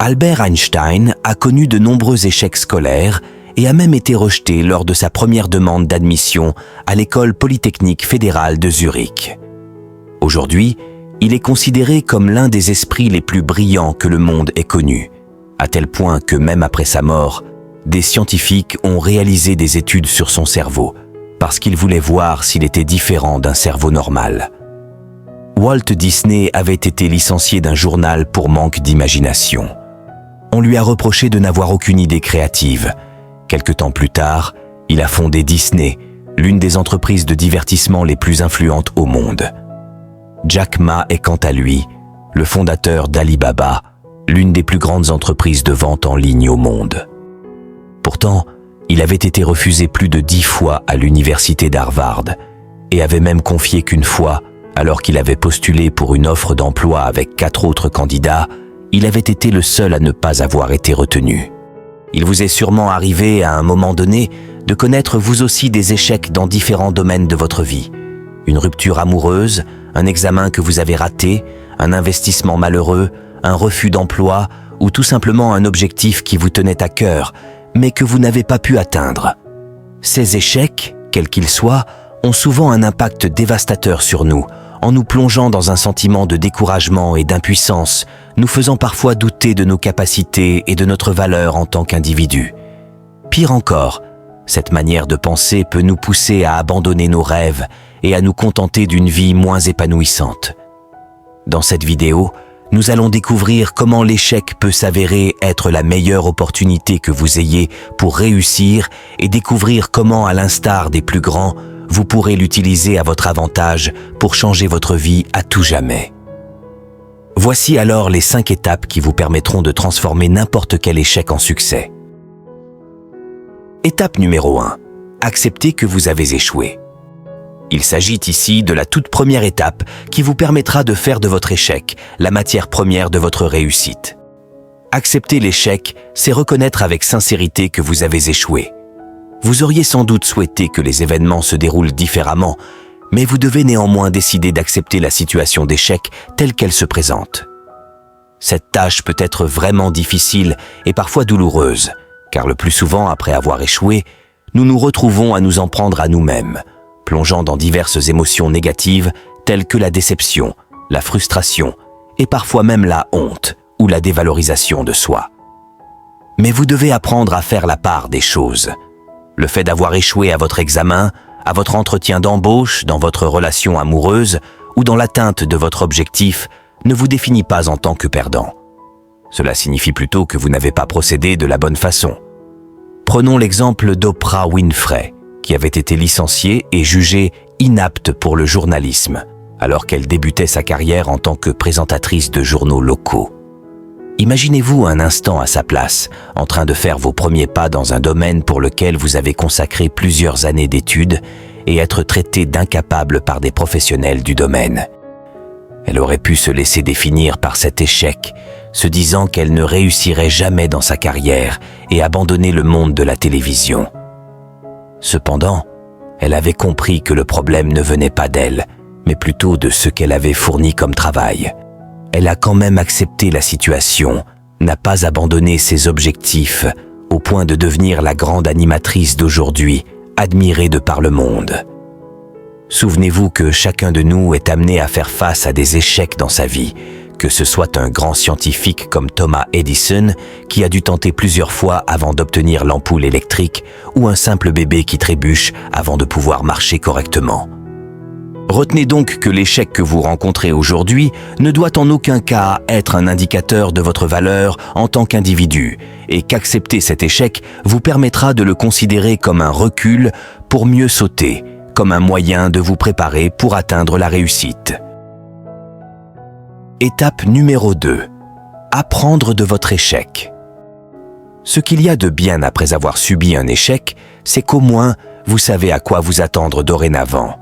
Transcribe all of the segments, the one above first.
Albert Einstein a connu de nombreux échecs scolaires et a même été rejeté lors de sa première demande d'admission à l'École polytechnique fédérale de Zurich. Aujourd'hui, il est considéré comme l'un des esprits les plus brillants que le monde ait connu, à tel point que même après sa mort, des scientifiques ont réalisé des études sur son cerveau, parce qu'ils voulaient voir s'il était différent d'un cerveau normal. Walt Disney avait été licencié d'un journal pour manque d'imagination. On lui a reproché de n'avoir aucune idée créative. Quelque temps plus tard, il a fondé Disney, l'une des entreprises de divertissement les plus influentes au monde. Jack Ma est quant à lui le fondateur d'Alibaba, l'une des plus grandes entreprises de vente en ligne au monde. Pourtant, il avait été refusé plus de 10 fois à l'université d'Harvard et avait même confié qu'une fois, alors qu'il avait postulé pour une offre d'emploi avec 4 autres candidats, il avait été le seul à ne pas avoir été retenu. Il vous est sûrement arrivé à un moment donné de connaître vous aussi des échecs dans différents domaines de votre vie. Une rupture amoureuse, un examen que vous avez raté, un investissement malheureux, un refus d'emploi ou tout simplement un objectif qui vous tenait à cœur, mais que vous n'avez pas pu atteindre. Ces échecs, quels qu'ils soient, ont souvent un impact dévastateur sur nous, en nous plongeant dans un sentiment de découragement et d'impuissance, nous faisant parfois douter de nos capacités et de notre valeur en tant qu'individu. Pire encore, cette manière de penser peut nous pousser à abandonner nos rêves et à nous contenter d'une vie moins épanouissante. Dans cette vidéo, nous allons découvrir comment l'échec peut s'avérer être la meilleure opportunité que vous ayez pour réussir et découvrir comment, à l'instar des plus grands, vous pourrez l'utiliser à votre avantage pour changer votre vie à tout jamais. Voici alors les 5 étapes qui vous permettront de transformer n'importe quel échec en succès. Étape numéro 1. Acceptez que vous avez échoué. Il s'agit ici de la toute première étape qui vous permettra de faire de votre échec la matière première de votre réussite. Accepter l'échec, c'est reconnaître avec sincérité que vous avez échoué. Vous auriez sans doute souhaité que les événements se déroulent différemment, mais vous devez néanmoins décider d'accepter la situation d'échec telle qu'elle se présente. Cette tâche peut être vraiment difficile et parfois douloureuse, car le plus souvent, après avoir échoué, nous nous retrouvons à nous en prendre à nous-mêmes, plongeant dans diverses émotions négatives telles que la déception, la frustration et parfois même la honte ou la dévalorisation de soi. Mais vous devez apprendre à faire la part des choses. Le fait d'avoir échoué à votre examen, à votre entretien d'embauche, dans votre relation amoureuse ou dans l'atteinte de votre objectif ne vous définit pas en tant que perdant. Cela signifie plutôt que vous n'avez pas procédé de la bonne façon. Prenons l'exemple d'Oprah Winfrey, qui avait été licenciée et jugée inapte pour le journalisme, alors qu'elle débutait sa carrière en tant que présentatrice de journaux locaux. Imaginez-vous un instant à sa place, en train de faire vos premiers pas dans un domaine pour lequel vous avez consacré plusieurs années d'études et être traité d'incapable par des professionnels du domaine. Elle aurait pu se laisser définir par cet échec, se disant qu'elle ne réussirait jamais dans sa carrière et abandonner le monde de la télévision. Cependant, elle avait compris que le problème ne venait pas d'elle, mais plutôt de ce qu'elle avait fourni comme travail. Elle a quand même accepté la situation, n'a pas abandonné ses objectifs, au point de devenir la grande animatrice d'aujourd'hui, admirée de par le monde. Souvenez-vous que chacun de nous est amené à faire face à des échecs dans sa vie, que ce soit un grand scientifique comme Thomas Edison, qui a dû tenter plusieurs fois avant d'obtenir l'ampoule électrique, ou un simple bébé qui trébuche avant de pouvoir marcher correctement. Retenez donc que l'échec que vous rencontrez aujourd'hui ne doit en aucun cas être un indicateur de votre valeur en tant qu'individu, et qu'accepter cet échec vous permettra de le considérer comme un recul pour mieux sauter, comme un moyen de vous préparer pour atteindre la réussite. Étape numéro 2. Apprendre de votre échec. Ce qu'il y a de bien après avoir subi un échec, c'est qu'au moins vous savez à quoi vous attendre dorénavant.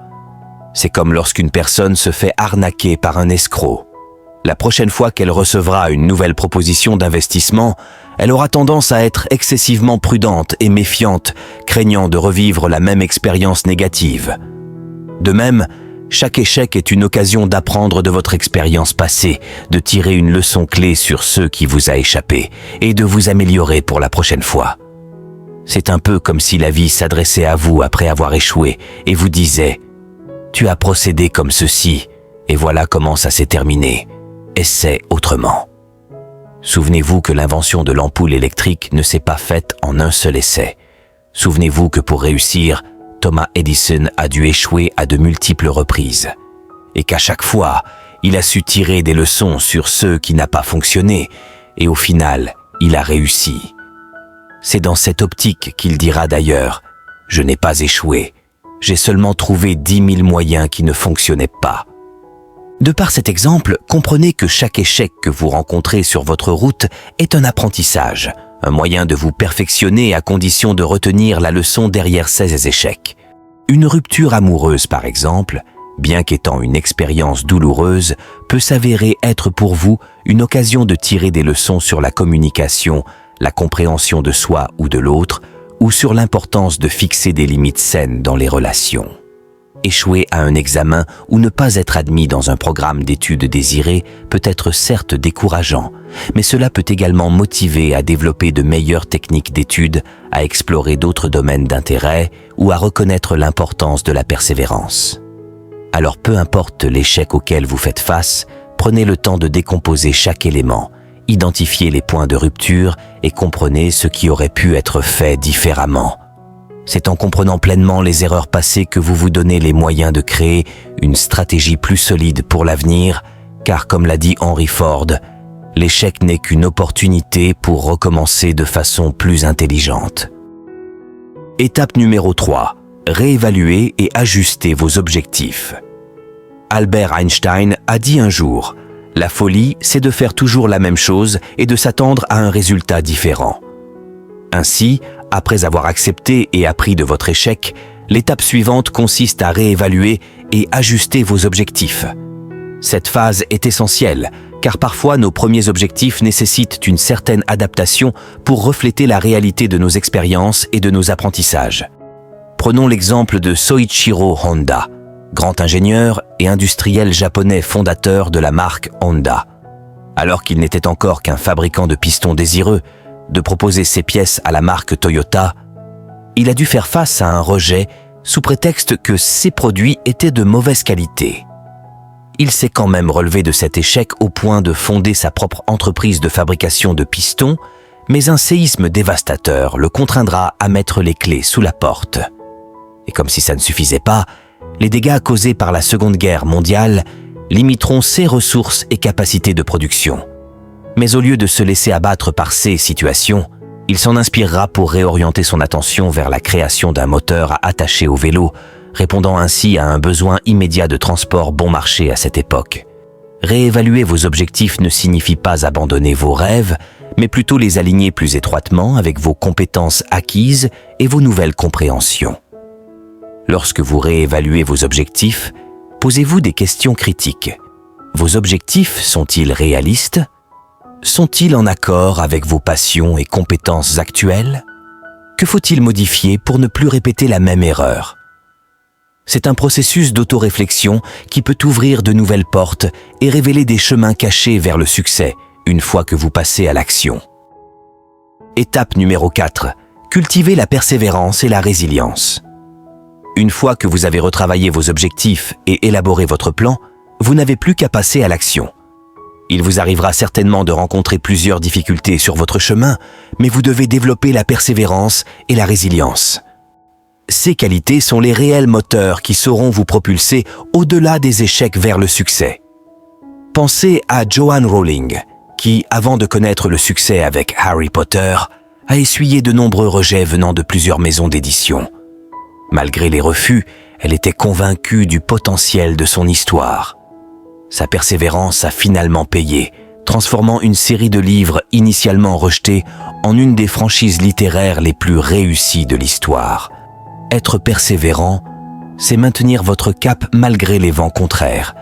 C'est comme lorsqu'une personne se fait arnaquer par un escroc. La prochaine fois qu'elle recevra une nouvelle proposition d'investissement, elle aura tendance à être excessivement prudente et méfiante, craignant de revivre la même expérience négative. De même, Chaque échec est une occasion d'apprendre de votre expérience passée, de tirer une leçon clé sur ce qui vous a échappé et de vous améliorer pour la prochaine fois. C'est un peu comme si la vie s'adressait à vous après avoir échoué et vous disait « Tu as procédé comme ceci et voilà comment ça s'est terminé. Essaie autrement. » Souvenez-vous que l'invention de l'ampoule électrique ne s'est pas faite en un seul essai. Souvenez-vous que pour réussir, Thomas Edison a dû échouer à de multiples reprises. Et qu'à chaque fois, il a su tirer des leçons sur ce qui n'a pas fonctionné, et au final, il a réussi. C'est dans cette optique qu'il dira d'ailleurs « Je n'ai pas échoué, j'ai seulement trouvé 10 000 moyens qui ne fonctionnaient pas. » De par cet exemple, comprenez que chaque échec que vous rencontrez sur votre route est un apprentissage, un moyen de vous perfectionner à condition de retenir la leçon derrière ces échecs. Une rupture amoureuse, par exemple, bien qu'étant une expérience douloureuse, peut s'avérer être pour vous une occasion de tirer des leçons sur la communication, la compréhension de soi ou de l'autre, ou sur l'importance de fixer des limites saines dans les relations. Échouer à un examen ou ne pas être admis dans un programme d'études désiré peut être certes décourageant, mais cela peut également motiver à développer de meilleures techniques d'études, à explorer d'autres domaines d'intérêt ou à reconnaître l'importance de la persévérance. Alors peu importe l'échec auquel vous faites face, prenez le temps de décomposer chaque élément, identifiez les points de rupture et comprenez ce qui aurait pu être fait différemment. C'est en comprenant pleinement les erreurs passées que vous vous donnez les moyens de créer une stratégie plus solide pour l'avenir, car comme l'a dit Henry Ford, l'échec n'est qu'une opportunité pour recommencer de façon plus intelligente. Étape numéro 3. Réévaluer et ajuster vos objectifs. Albert Einstein a dit un jour « La folie, c'est de faire toujours la même chose et de s'attendre à un résultat différent. » Ainsi, après avoir accepté et appris de votre échec, l'étape suivante consiste à réévaluer et ajuster vos objectifs. Cette phase est essentielle, car parfois nos premiers objectifs nécessitent une certaine adaptation pour refléter la réalité de nos expériences et de nos apprentissages. Prenons l'exemple de Soichiro Honda, grand ingénieur et industriel japonais fondateur de la marque Honda. Alors qu'il n'était encore qu'un fabricant de pistons désireux, de proposer ses pièces à la marque Toyota, il a dû faire face à un rejet sous prétexte que ses produits étaient de mauvaise qualité. Il s'est quand même relevé de cet échec au point de fonder sa propre entreprise de fabrication de pistons, mais un séisme dévastateur le contraindra à mettre les clés sous la porte. Et comme si ça ne suffisait pas, les dégâts causés par la Seconde Guerre mondiale limiteront ses ressources et capacités de production. Mais au lieu de se laisser abattre par ces situations, il s'en inspirera pour réorienter son attention vers la création d'un moteur à attacher au vélo, répondant ainsi à un besoin immédiat de transport bon marché à cette époque. Réévaluer vos objectifs ne signifie pas abandonner vos rêves, mais plutôt les aligner plus étroitement avec vos compétences acquises et vos nouvelles compréhensions. Lorsque vous réévaluez vos objectifs, posez-vous des questions critiques. Vos objectifs sont-ils réalistes ? Sont-ils en accord avec vos passions et compétences actuelles ? Que faut-il modifier pour ne plus répéter la même erreur ? C'est un processus d'autoréflexion qui peut ouvrir de nouvelles portes et révéler des chemins cachés vers le succès une fois que vous passez à l'action. Étape numéro 4. Cultivez la persévérance et la résilience. Une fois que vous avez retravaillé vos objectifs et élaboré votre plan, vous n'avez plus qu'à passer à l'action. Il vous arrivera certainement de rencontrer plusieurs difficultés sur votre chemin, mais vous devez développer la persévérance et la résilience. Ces qualités sont les réels moteurs qui sauront vous propulser au-delà des échecs vers le succès. Pensez à Joanne Rowling, qui, avant de connaître le succès avec Harry Potter, a essuyé de nombreux rejets venant de plusieurs maisons d'édition. Malgré les refus, elle était convaincue du potentiel de son histoire. Sa persévérance a finalement payé, transformant une série de livres initialement rejetés en une des franchises littéraires les plus réussies de l'histoire. Être persévérant, c'est maintenir votre cap malgré les vents contraires.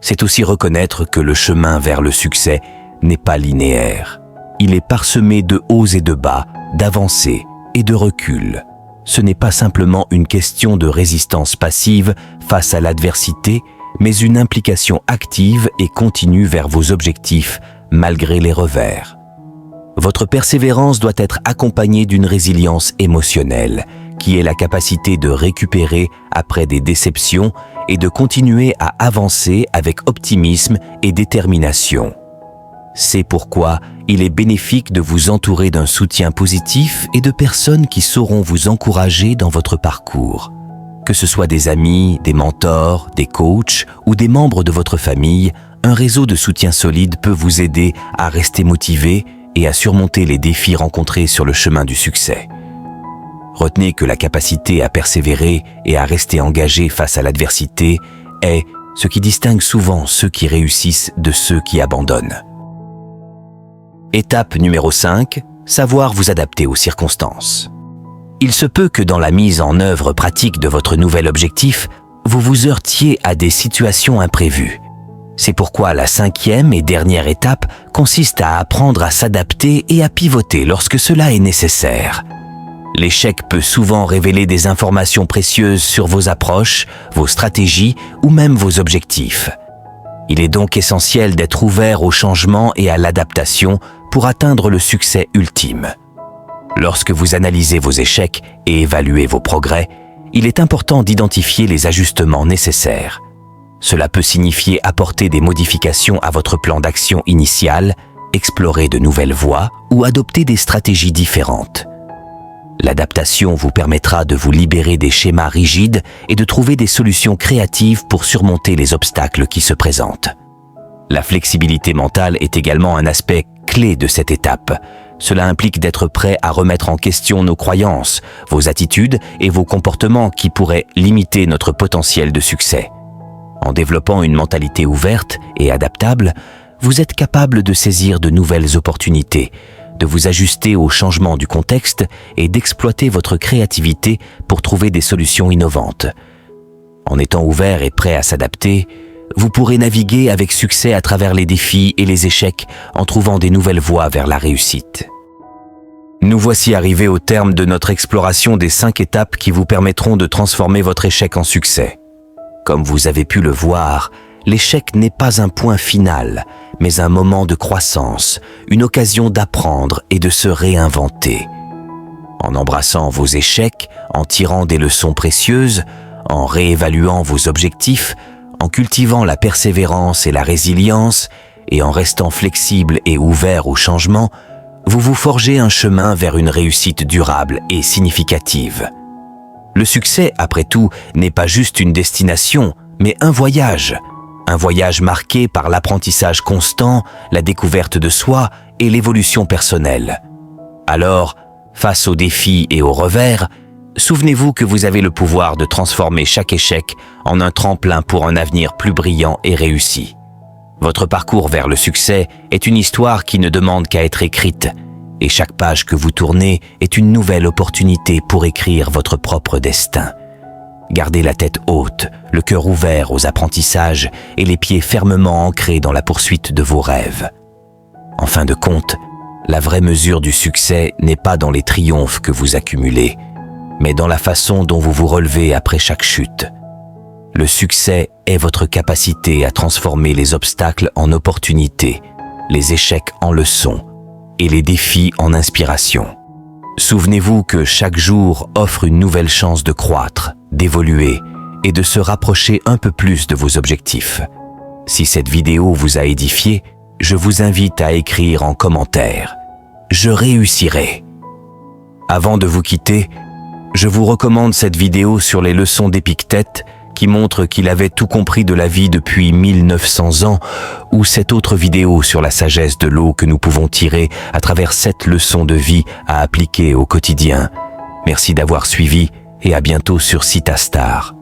C'est aussi reconnaître que le chemin vers le succès n'est pas linéaire. Il est parsemé de hauts et de bas, d'avancées et de reculs. ce n'est pas simplement une question de résistance passive face à l'adversité, mais une implication active et continue vers vos objectifs, malgré les revers. Votre persévérance doit être accompagnée d'une résilience émotionnelle, qui est la capacité de récupérer après des déceptions et de continuer à avancer avec optimisme et détermination. C'est pourquoi il est bénéfique de vous entourer d'un soutien positif et de personnes qui sauront vous encourager dans votre parcours. Que ce soit des amis, des mentors, des coachs ou des membres de votre famille, un réseau de soutien solide peut vous aider à rester motivé et à surmonter les défis rencontrés sur le chemin du succès. Retenez que la capacité à persévérer et à rester engagé face à l'adversité est ce qui distingue souvent ceux qui réussissent de ceux qui abandonnent. Étape numéro 5, savoir vous adapter aux circonstances. Il se peut que dans la mise en œuvre pratique de votre nouvel objectif, vous vous heurtiez à des situations imprévues. C'est pourquoi la 5e et dernière étape consiste à apprendre à s'adapter et à pivoter lorsque cela est nécessaire. L'échec peut souvent révéler des informations précieuses sur vos approches, vos stratégies ou même vos objectifs. Il est donc essentiel d'être ouvert au changement et à l'adaptation pour atteindre le succès ultime. Lorsque vous analysez vos échecs et évaluez vos progrès, il est important d'identifier les ajustements nécessaires. Cela peut signifier apporter des modifications à votre plan d'action initial, explorer de nouvelles voies ou adopter des stratégies différentes. L'adaptation vous permettra de vous libérer des schémas rigides et de trouver des solutions créatives pour surmonter les obstacles qui se présentent. La flexibilité mentale est également un aspect clé de cette étape. Cela implique d'être prêt à remettre en question nos croyances, vos attitudes et vos comportements qui pourraient limiter notre potentiel de succès. En développant une mentalité ouverte et adaptable, vous êtes capable de saisir de nouvelles opportunités, de vous ajuster au changement du contexte et d'exploiter votre créativité pour trouver des solutions innovantes. En étant ouvert et prêt à s'adapter, vous pourrez naviguer avec succès à travers les défis et les échecs en trouvant des nouvelles voies vers la réussite. Nous voici arrivés au terme de notre exploration des 5 étapes qui vous permettront de transformer votre échec en succès. Comme vous avez pu le voir, l'échec n'est pas un point final, mais un moment de croissance, une occasion d'apprendre et de se réinventer. En embrassant vos échecs, en tirant des leçons précieuses, en réévaluant vos objectifs, en cultivant la persévérance et la résilience, et en restant flexible et ouvert au changement, vous vous forgez un chemin vers une réussite durable et significative. Le succès, après tout, n'est pas juste une destination, mais un voyage marqué par l'apprentissage constant, la découverte de soi et l'évolution personnelle. Alors, face aux défis et aux revers, souvenez-vous que vous avez le pouvoir de transformer chaque échec en un tremplin pour un avenir plus brillant et réussi. Votre parcours vers le succès est une histoire qui ne demande qu'à être écrite, et chaque page que vous tournez est une nouvelle opportunité pour écrire votre propre destin. Gardez la tête haute, le cœur ouvert aux apprentissages et les pieds fermement ancrés dans la poursuite de vos rêves. En fin de compte, la vraie mesure du succès n'est pas dans les triomphes que vous accumulez, mais dans la façon dont vous vous relevez après chaque chute. Le succès est votre capacité à transformer les obstacles en opportunités, les échecs en leçons et les défis en inspiration. Souvenez-vous que chaque jour offre une nouvelle chance de croître, d'évoluer et de se rapprocher un peu plus de vos objectifs. Si cette vidéo vous a édifié, je vous invite à écrire en commentaire « Je réussirai ». Avant de vous quitter, je vous recommande cette vidéo sur les leçons d'Épictète qui montre qu'il avait tout compris de la vie depuis 1900 ans, ou cette autre vidéo sur la sagesse de l'eau que nous pouvons tirer à travers 7 leçons de vie à appliquer au quotidien. Merci d'avoir suivi et à bientôt sur Citastar.